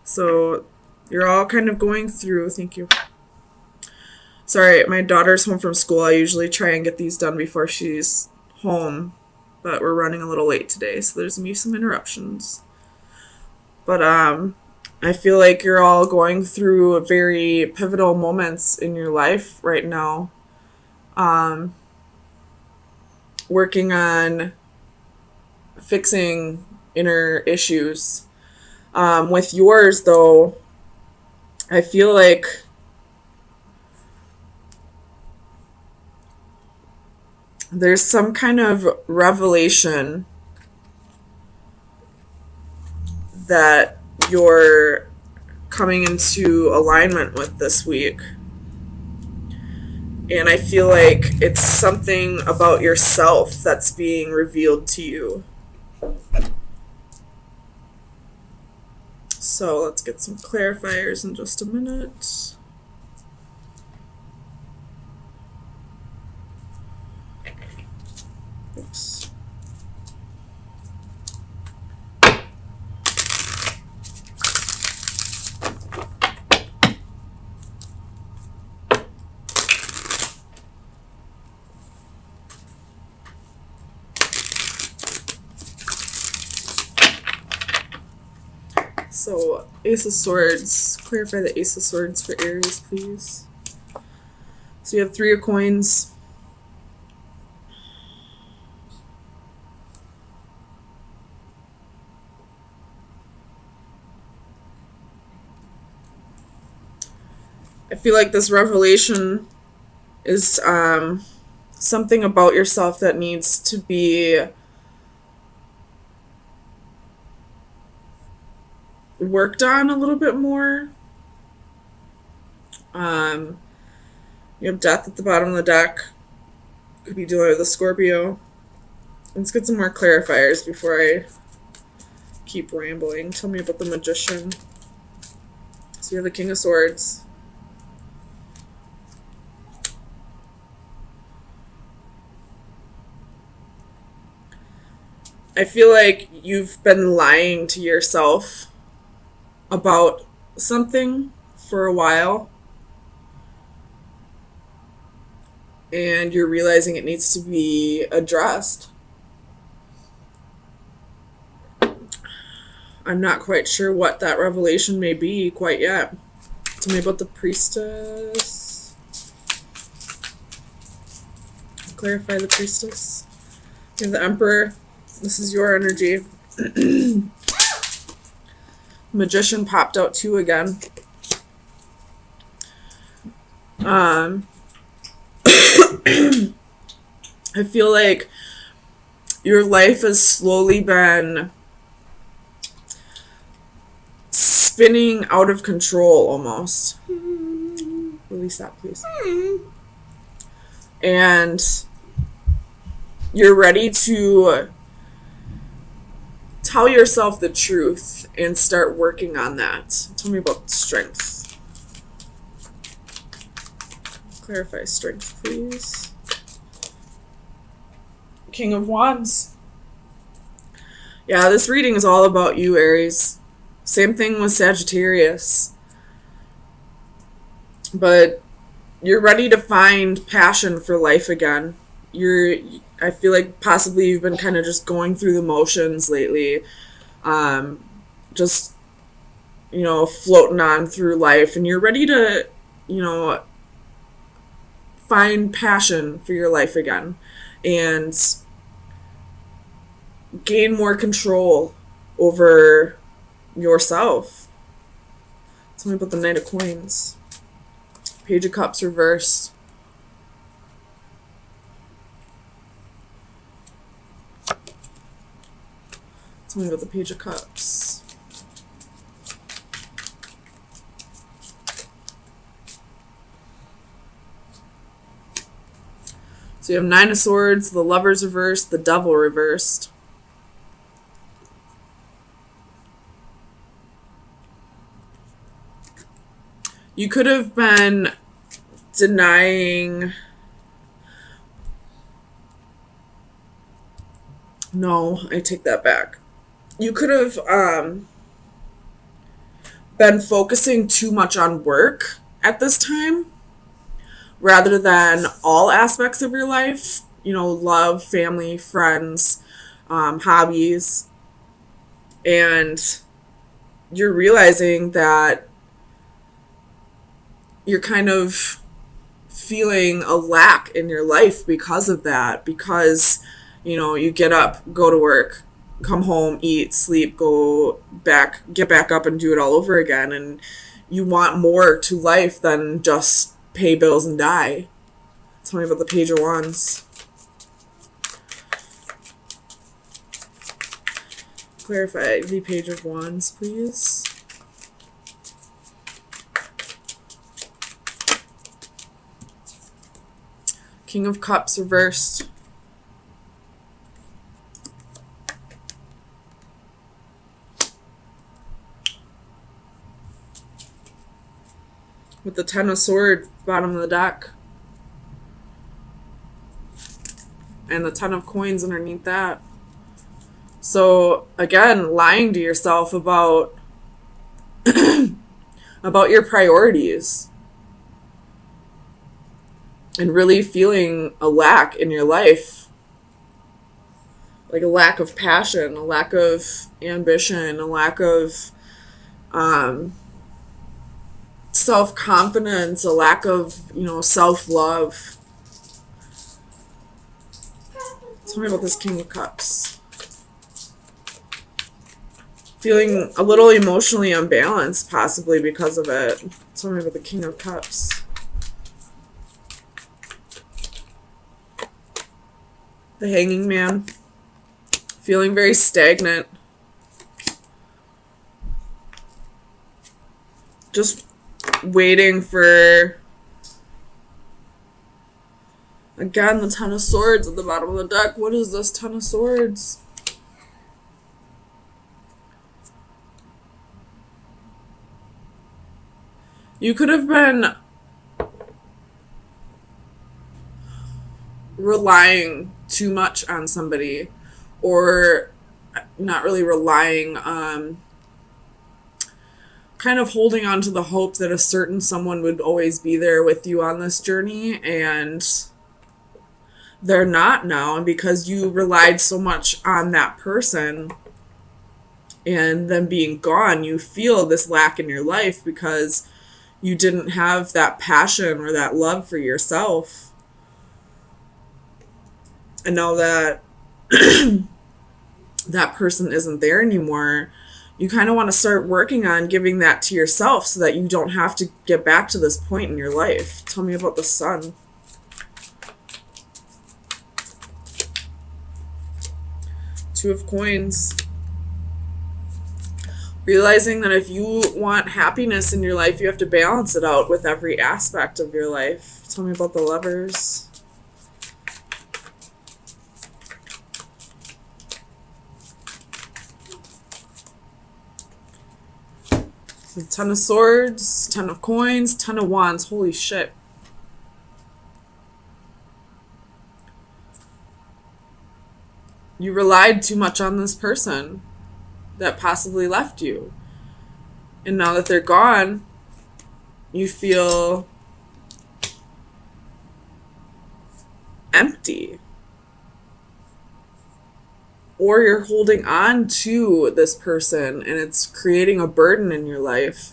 So you're all kind of going through, thank you. Sorry, my daughter's home from school. I usually try and get these done before she's home, but we're running a little late today, so there's going to be some interruptions. But I feel like you're all going through very pivotal moments in your life right now. Working on fixing inner issues. With yours, though, I feel like there's some kind of revelation that you're coming into alignment with this week. And I feel like it's something about yourself that's being revealed to you. So let's get some clarifiers in just a minute. Oops. So, Ace of Swords. Clarify the Ace of Swords for Aries, please. So you have 3 of coins. I feel like this revelation is something about yourself that needs to be worked on a little bit more. You have Death at the bottom of the deck. Could be dealing with a Scorpio. Let's get some more clarifiers before I keep rambling. Tell me about the Magician. So you have the King of Swords. I feel like you've been lying to yourself about something for a while, and you're realizing it needs to be addressed. I'm not quite sure what that revelation may be quite yet. Tell me about the Priestess. Clarify the Priestess. You have the Emperor. This is your energy. Magician popped out too again. I feel like your life has slowly been spinning out of control almost. Release that, please. And you're ready to tell yourself the truth and start working on that. Tell me about strength. Clarify strength, please. King of Wands. Yeah, this reading is all about you, Aries. Same thing with Sagittarius. But you're ready to find passion for life again. I feel like possibly you've been kind of just going through the motions lately. Just, floating on through life. And you're ready to, find passion for your life again. And gain more control over yourself. Tell me about the Knight of Coins. Page of Cups reversed. Tell me about the Page of Cups. So you have 9 of Swords, the Lovers reversed, the Devil reversed. You could have been denying... No, I take that back. You could have been focusing too much on work at this time rather than all aspects of your life, you know, love, family, friends, hobbies. And you're realizing that you're kind of feeling a lack in your life because of that, because, you know, you get up, go to work, come home, eat, sleep, go back, get back up and do it all over again. And you want more to life than just pay bills and die. Tell me about the Page of Wands. Clarify the Page of Wands, please. King of Cups reversed. With the Ten of Swords, bottom of the deck. And the Ten of Coins underneath that. So, again, lying to yourself about about your priorities. And really feeling a lack in your life. Like a lack of passion, a lack of ambition, a lack of self-confidence, a lack of, you know, self-love. Tell me about this King of Cups. Feeling a little emotionally unbalanced, possibly because of it. Tell me about the King of Cups. The Hanging Man. Feeling very stagnant. Just waiting for, again, the Ten of Swords at the bottom of the deck. What is this Ten of Swords? You could have been relying too much on somebody, or not really relying, kind of holding on to the hope that a certain someone would always be there with you on this journey, and they're not now. And because you relied so much on that person and them being gone, you feel this lack in your life because you didn't have that passion or that love for yourself. And now that that person isn't there anymore, you kind of want to start working on giving that to yourself so that you don't have to get back to this point in your life. Tell me about the Sun. Two of Coins. Realizing that if you want happiness in your life, you have to balance it out with every aspect of your life. Tell me about the Lovers. Ten of Swords, Ten of Coins, Ten of Wands. Holy shit. You relied too much on this person that possibly left you. And now that they're gone, you feel empty. Or you're holding on to this person and it's creating a burden in your life.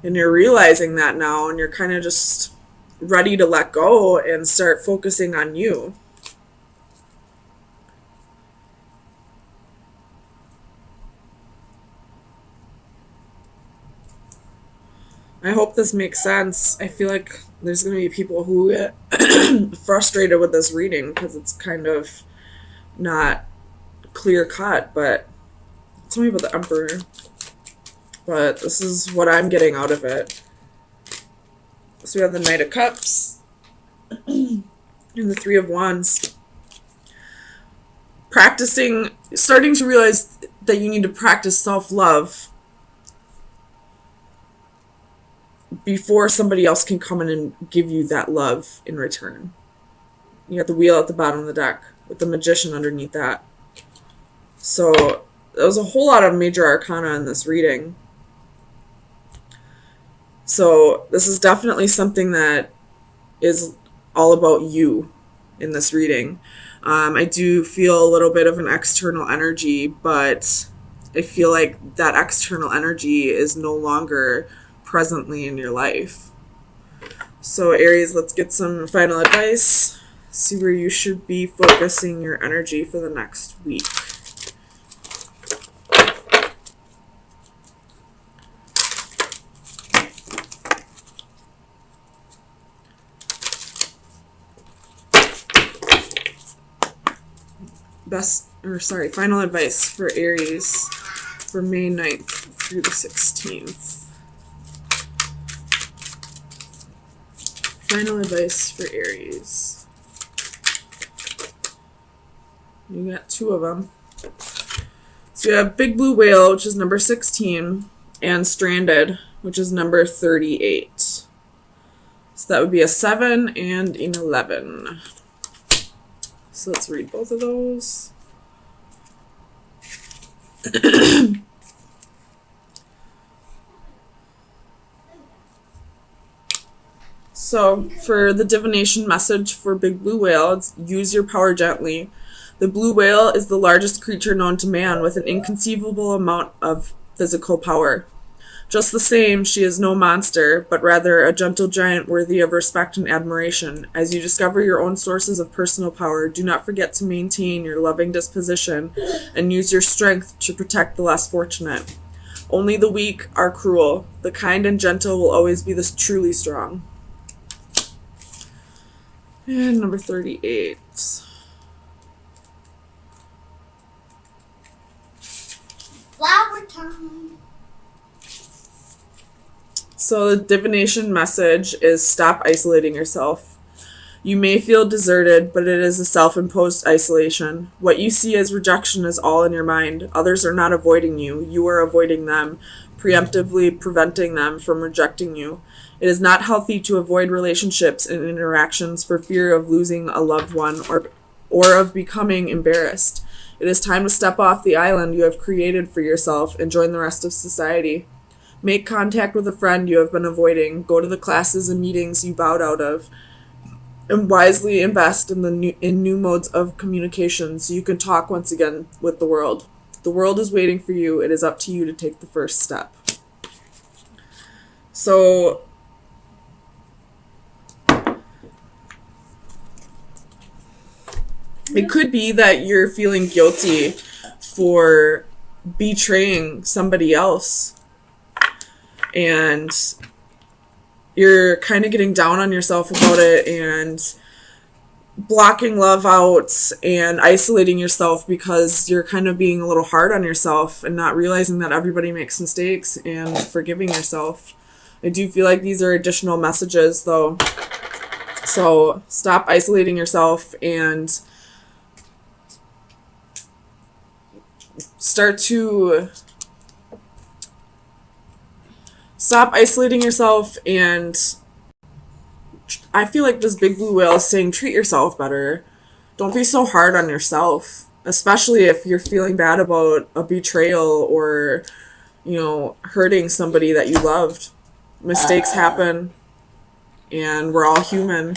And you're realizing that now, and you're kind of just ready to let go and start focusing on you. I hope this makes sense. I feel like there's going to be people who get frustrated with this reading because it's kind of not clear cut, but tell me about the Emperor. But this is what I'm getting out of it. So we have the Knight of Cups and the Three of Wands. Starting to realize that you need to practice self-love before somebody else can come in and give you that love in return. You got the Wheel at the bottom of the deck with the Magician underneath that. So there was a whole lot of major arcana in this reading. So this is definitely something that is all about you in this reading. I do feel a little bit of an external energy, but I feel like that external energy is no longer presently in your life. So Aries, let's get some final advice. See where you should be focusing your energy for the next week. Final advice for Aries for May 9th through the 16th. Final advice for Aries. You got two of them. So you have Big Blue Whale, which is number 16, and Stranded, which is number 38. So that would be a 7 and an 11. So let's read both of those. So for the divination message for Big Blue Whale, it's use your power gently. The blue whale is the largest creature known to man with an inconceivable amount of physical power. Just the same, she is no monster, but rather a gentle giant worthy of respect and admiration. As you discover your own sources of personal power, do not forget to maintain your loving disposition and use your strength to protect the less fortunate. Only the weak are cruel. The kind and gentle will always be the truly strong. And number 38. Flower time. So the divination message is stop isolating yourself. You may feel deserted, but it is a self-imposed isolation. What you see as rejection is all in your mind. Others are not avoiding you. You are avoiding them, preemptively preventing them from rejecting you. It is not healthy to avoid relationships and interactions for fear of losing a loved one or of becoming embarrassed. It is time to step off the island you have created for yourself and join the rest of society. Make contact with a friend you have been avoiding. Go to the classes and meetings you bowed out of. And wisely invest in new modes of communication so you can talk once again with the world. The world is waiting for you. It is up to you to take the first step. So it could be that you're feeling guilty for betraying somebody else. And you're kind of getting down on yourself about it and blocking love out and isolating yourself because you're kind of being a little hard on yourself and not realizing that everybody makes mistakes and forgiving yourself. I do feel like these are additional messages though. So stop isolating yourself and stop isolating yourself. And I feel like this Big Blue Whale is saying treat yourself better. Don't be so hard on yourself, especially if you're feeling bad about a betrayal or, hurting somebody that you loved. Mistakes happen and we're all human.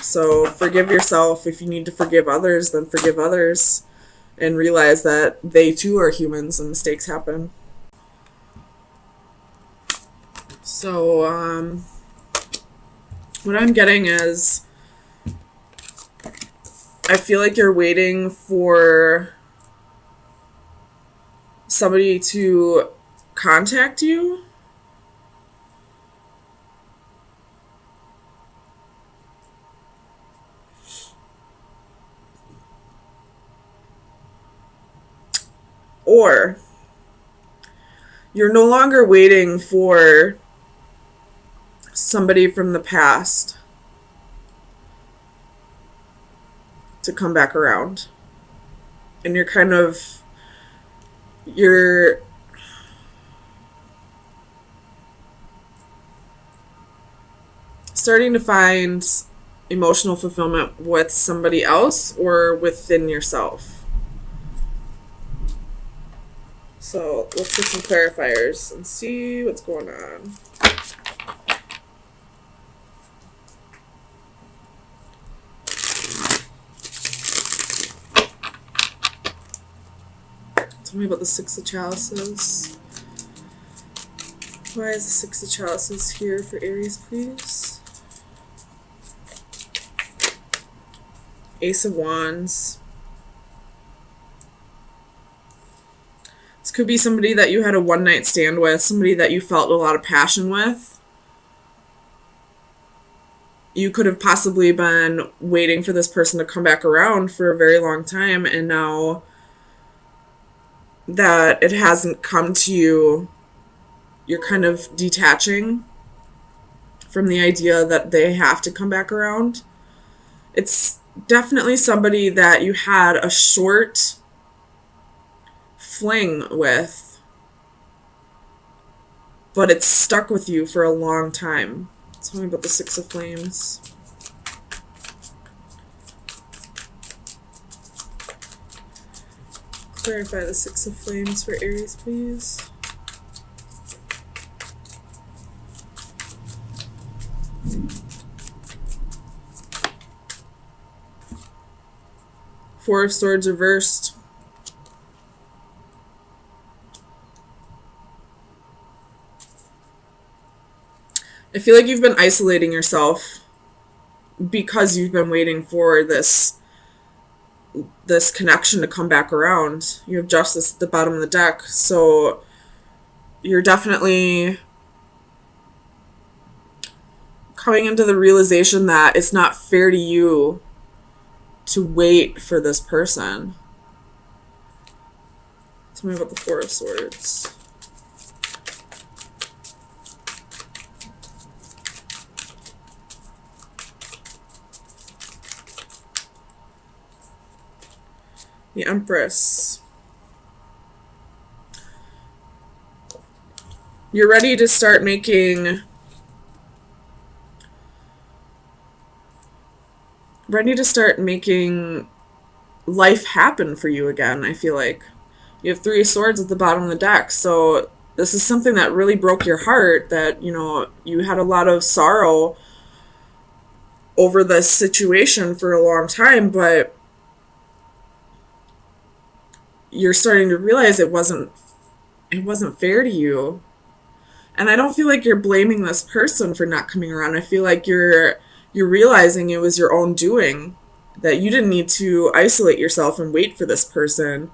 So forgive yourself. If you need to forgive others, then forgive others and realize that they too are humans and mistakes happen. So, what I'm getting is, I feel like you're waiting for somebody to contact you. Or you're no longer waiting for somebody from the past to come back around. And you're starting to find emotional fulfillment with somebody else or within yourself. So let's get some clarifiers and see what's going on. Tell me about the Six of Chalices. Why is the Six of Chalices here for Aries, please? Ace of Wands. This could be somebody that you had a one-night stand with, somebody that you felt a lot of passion with. You could have possibly been waiting for this person to come back around for a very long time, and now that it hasn't come to you, you're kind of detaching from the idea that they have to come back around. It's definitely somebody that you had a short fling with, but it's stuck with you for a long time. Tell me about the Six of Flames. Clarify the Six of Flames for Aries, please. Four of Swords reversed. I feel like you've been isolating yourself because you've been waiting for this connection to come back around. You have Justice at the bottom of the deck, so you're definitely coming into the realization that it's not fair to you to wait for this person. Tell me about the Four of Swords. The Empress. You're ready to start making life happen for you again, I feel like. You have Three of Swords at the bottom of the deck, so this is something that really broke your heart, that, you know, you had a lot of sorrow over this situation for a long time, but you're starting to realize it wasn't fair to you. And I don't feel like you're blaming this person for not coming around. I feel like you're realizing it was your own doing, that you didn't need to isolate yourself and wait for this person,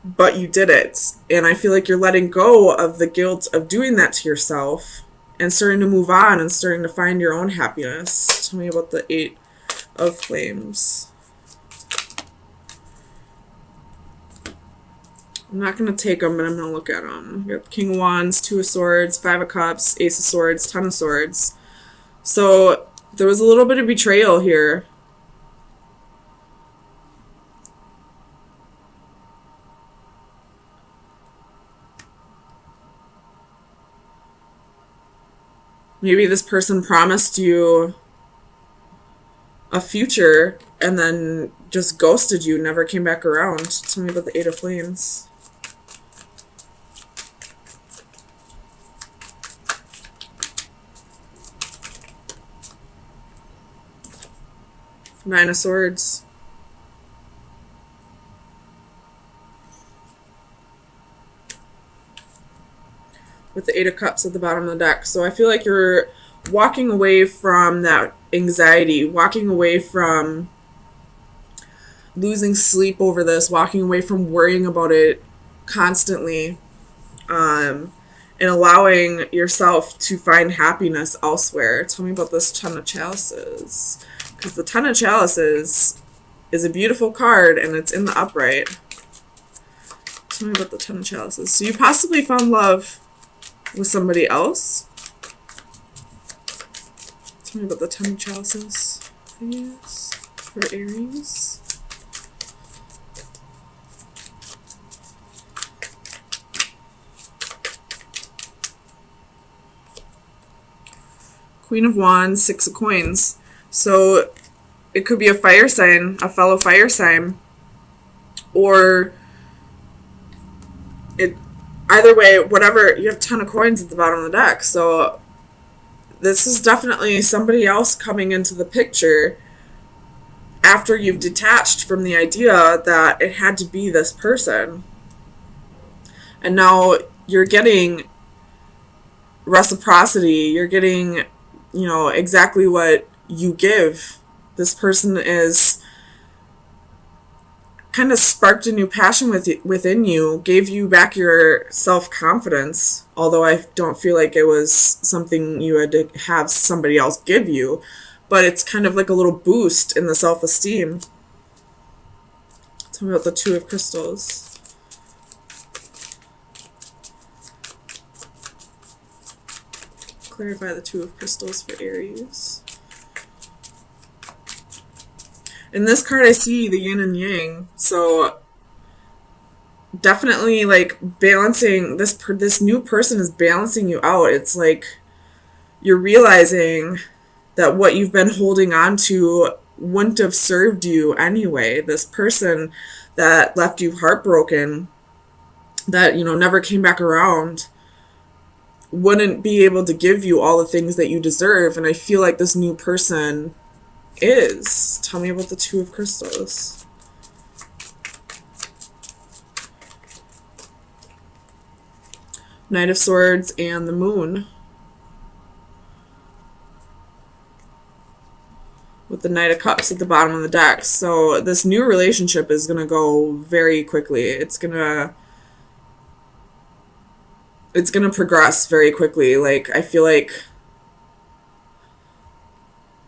but you did it. And I feel like you're letting go of the guilt of doing that to yourself and starting to move on and starting to find your own happiness. Tell me about the Eight of Flames. I'm not going to take them, but I'm going to look at them. We have King of Wands, Two of Swords, Five of Cups, Ace of Swords, Ten of Swords. So there was a little bit of betrayal here. Maybe this person promised you a future and then just ghosted you, never came back around. Tell me about the Eight of Flames. Nine of Swords. With the Eight of Cups at the bottom of the deck. So I feel like you're walking away from that anxiety, walking away from losing sleep over this, walking away from worrying about it constantly, and allowing yourself to find happiness elsewhere. Tell me about this Ten of Chalices. Because the Ten of Chalices is a beautiful card, and it's in the upright. Tell me about the Ten of Chalices. So you possibly found love with somebody else. Tell me about the Ten of Chalices, please, for Aries. Queen of Wands, Six of Coins. So it could be a fire sign, a fellow fire sign, or either way, whatever, you have 10 of coins at the bottom of the deck. So this is definitely somebody else coming into the picture after you've detached from the idea that it had to be this person. And now you're getting reciprocity. You're getting, exactly what you give. This person is kind of sparked a new passion within you, gave you back your self-confidence, although I don't feel like it was something you had to have somebody else give you, but it's kind of like a little boost in the self-esteem. Tell me about the Two of Crystals. Clarify the Two of Crystals for Aries. In this card, I see the yin and yang, so definitely like balancing this new person is balancing you out. It's like you're realizing that what you've been holding on to wouldn't have served you anyway. This person that left you heartbroken, that never came back around, wouldn't be able to give you all the things that you deserve. And I feel like this new person is. Tell me about the Two of Crystals. Knight of Swords and the Moon. With the Knight of Cups at the bottom of the deck. So this new relationship is going to go very quickly. It's going to progress very quickly. Like, I feel like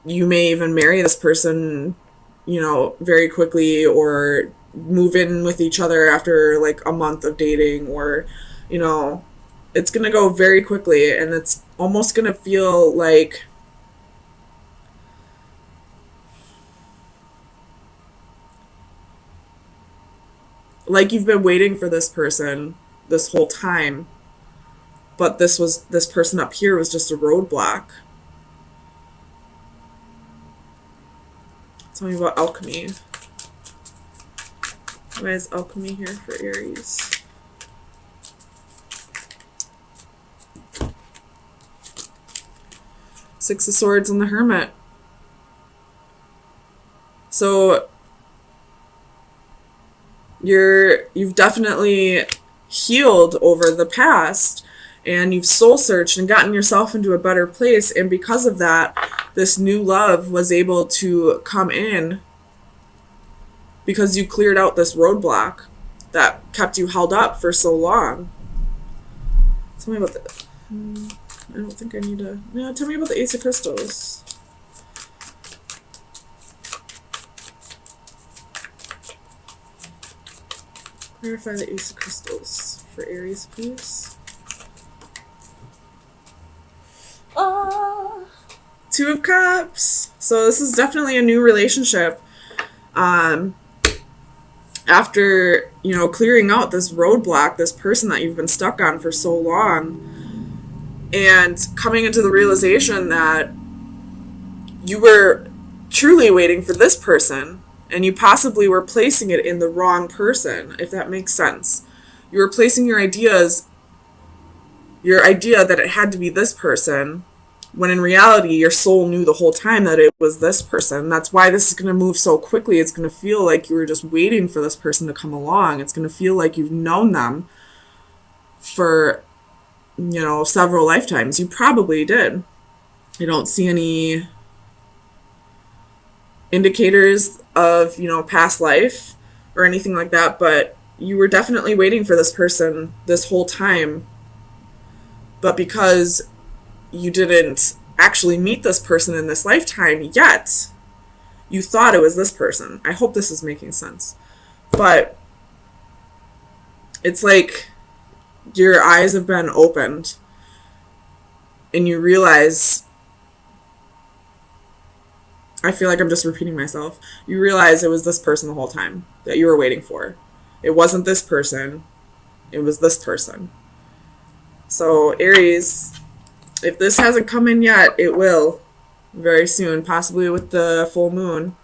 you may even marry this person, very quickly, or move in with each other after like a month of dating, or, it's going to go very quickly, and it's almost going to feel like you've been waiting for this person this whole time, but this person up here was just a roadblock. Tell me about alchemy. Why is alchemy here for Aries? Six of Swords and the Hermit. So you've definitely healed over the past, and you've soul searched and gotten yourself into a better place, and because of that, this new love was able to come in because you cleared out this roadblock that kept you held up for so long. Tell me about that. I don't think I need to. Yeah, tell me about the Ace of Crystals. Clarify the Ace of Crystals for Aries, please. Two of Cups. So this is definitely a new relationship. After, clearing out this roadblock, this person that you've been stuck on for so long, and coming into the realization that you were truly waiting for this person, and you possibly were placing it in the wrong person, if that makes sense. You were placing your idea that it had to be this person, when in reality, your soul knew the whole time that it was this person. That's why this is going to move so quickly. It's going to feel like you were just waiting for this person to come along. It's going to feel like you've known them for, several lifetimes. You probably did. I don't see any indicators of, past life or anything like that, but you were definitely waiting for this person this whole time. But because you didn't actually meet this person in this lifetime yet, you thought it was this person. I hope this is making sense. But it's like your eyes have been opened and you realize, I feel like I'm just repeating myself. You realize it was this person the whole time that you were waiting for. It wasn't this person. It was this person. So Aries, if this hasn't come in yet, it will very soon, possibly with the full moon.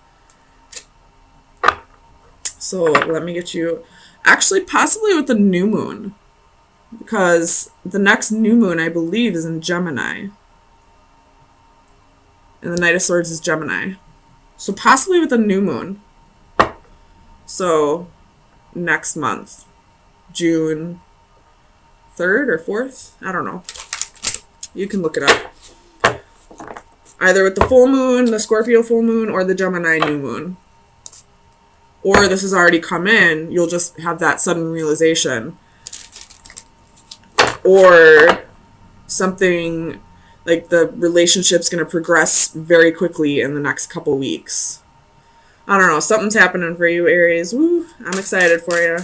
So let me get you, actually possibly with the new moon, because the next new moon, I believe, is in Gemini. And the Knight of Swords is Gemini. So possibly with a new moon. So next month, June 3rd or 4th. I don't know. You can look it up. Either with the full moon, the Scorpio full moon, or the Gemini new moon. Or this has already come in, you'll just have that sudden realization. Or something like the relationship's going to progress very quickly in the next couple weeks. I don't know, something's happening for you, Aries. Woo, I'm excited for you.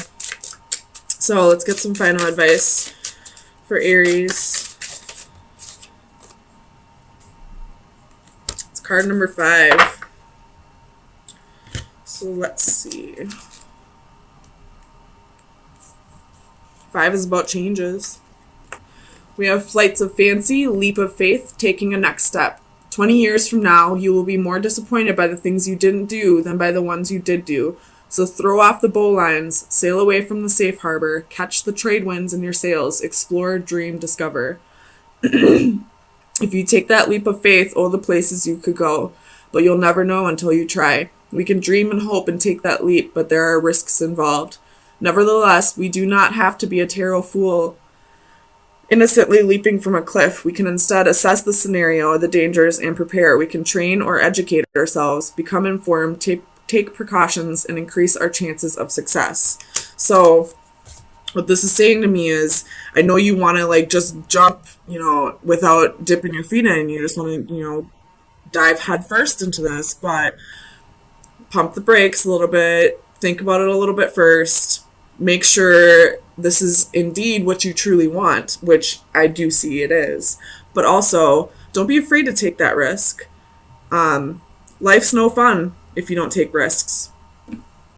So let's get some final advice for Aries. It's card number 5. So let's see. 5 is about changes. We have flights of fancy, leap of faith, taking a next step. 20 years from now, you will be more disappointed by the things you didn't do than by the ones you did do. So throw off the bowlines, sail away from the safe harbor, catch the trade winds in your sails, explore, dream, discover. If you take that leap of faith, oh, the places you could go, but you'll never know until you try. We can dream and hope and take that leap, but there are risks involved. Nevertheless, we do not have to be a tarot fool innocently leaping from a cliff. We can instead assess the scenario, the dangers, and prepare. We can train or educate ourselves, become informed, take precautions, and increase our chances of success. So what this is saying to me is, I know you want to like just jump, without dipping your feet in. You just want to, dive headfirst into this, but pump the brakes a little bit, think about it a little bit first, make sure this is indeed what you truly want, which I do see it is. But also, don't be afraid to take that risk. Life's no fun if you don't take risks.